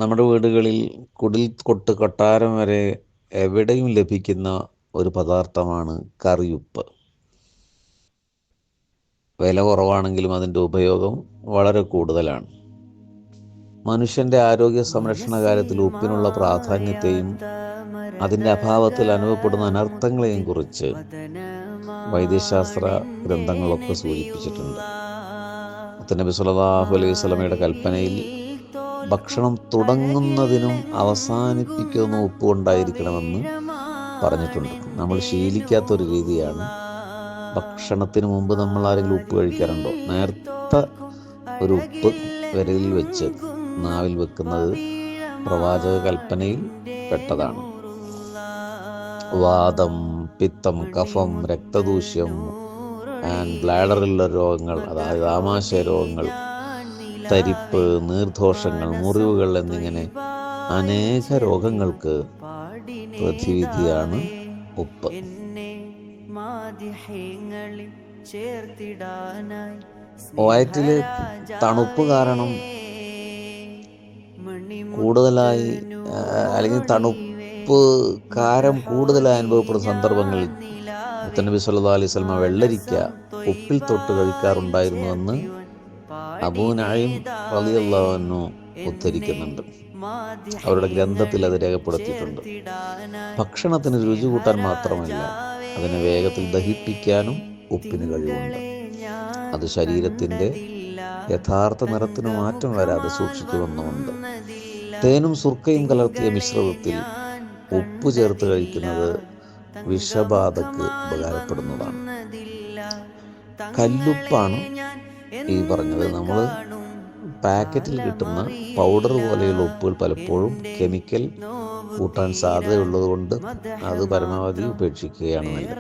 നമ്മുടെ വീടുകളിൽ കുടിൽ തൊട്ട് കൊട്ടാരം വരെ എവിടെയും ലഭിക്കുന്ന ഒരു പദാർത്ഥമാണ് കറിയുപ്പ്. വില കുറവാണെങ്കിലും അതിൻ്റെ ഉപയോഗം വളരെ കൂടുതലാണ്. മനുഷ്യൻ്റെ ആരോഗ്യ സംരക്ഷണ കാര്യത്തിൽ ഉപ്പിനുള്ള പ്രാധാന്യത്തെയും അതിൻ്റെ അഭാവത്തിൽ അനുഭവപ്പെടുന്ന അനർത്ഥങ്ങളെയും കുറിച്ച് വൈദ്യശാസ്ത്ര ഗ്രന്ഥങ്ങളൊക്കെ സൂചിപ്പിച്ചിട്ടുണ്ട്. മുത്തനബി സല്ലല്ലാഹു അലൈഹി വസല്ലമയുടെ കൽപ്പനയിൽ ഭക്ഷണം തുടങ്ങുന്നതിനും അവസാനിപ്പിക്കുന്ന ഉപ്പ് കൊണ്ടായിരിക്കണമെന്ന് പറഞ്ഞിട്ടുണ്ട്. നമ്മൾ ശീലിക്കാത്തൊരു രീതിയാണ്. ഭക്ഷണത്തിന് മുമ്പ് നമ്മൾ ആരെങ്കിലും ഉപ്പ് കഴിക്കാറുണ്ടോ? നേർത്ത ഒരു ഉപ്പ് വിരലിൽ വെച്ച് നാവിൽ വെക്കുന്നത് പ്രവാചക കൽപ്പനയിൽ പെട്ടതാണ്. വാദം, പിത്തം, കഫം, രക്തദൂഷ്യം ആൻഡ് ബ്ലാഡറിലുള്ള രോഗങ്ങൾ, അതായത് ആമാശയ രോഗങ്ങൾ, തരിപ്പ്, നീർദോഷങ്ങൾ, മുറിവുകൾ എന്നിങ്ങനെ അനേക രോഗങ്ങൾക്ക് പ്രതിവിധിയാണ് ഉപ്പ്. വയറ്റില് തണുപ്പ് കാരണം കൂടുതലായി അല്ലെങ്കിൽ തണുപ്പ് കാരം കൂടുതലായി അനുഭവപ്പെടുന്ന സന്ദർഭങ്ങളിൽ മുത്തനബി സല്ലല്ലാഹു അലൈഹി വസല്ലമ വെള്ളരിക്ക ഉപ്പിൽ തൊട്ട് കഴിക്കാറുണ്ടായിരുന്നുവെന്ന് അബൂ നഈം റളിയല്ലാഹു അൻഹു ഉദ്ധരിക്കുന്നുണ്ട്. അവരുടെ ഗ്രന്ഥത്തിൽ അത് രേഖപ്പെടുത്തിയിട്ടുണ്ട്. ഭക്ഷണത്തിന് രുചി കൂട്ടാൻ മാത്രമല്ല, അതിനെ വേഗത്തിൽ ദഹിപ്പിക്കാനും ഉപ്പിന് കഴിവുണ്ട്. അത് ശരീരത്തിൻ്റെ യഥാർത്ഥ നിറത്തിന് മാറ്റം വരാതെ സൂക്ഷിക്കുമെന്നുമുണ്ട്. തേനും സുർക്കയും കലർത്തിയ മിശ്രിതത്തിൽ ഉപ്പ് ചേർത്ത് കഴിക്കുന്നത് വിഷബാധക്ക് ഉപകാരപ്പെടുന്നതാണ്. കല്ലുപ്പാണ് ഈ പറഞ്ഞത്. നമ്മൾ പാക്കറ്റിൽ കിട്ടുന്ന പൗഡർ പോലെയുള്ള ഉപ്പുകൾ പലപ്പോഴും കെമിക്കൽ കൂട്ടാൻ സാധ്യതയുള്ളത് കൊണ്ട് അത് പരമാവധി ഉപേക്ഷിക്കുകയാണ് നല്ലത്.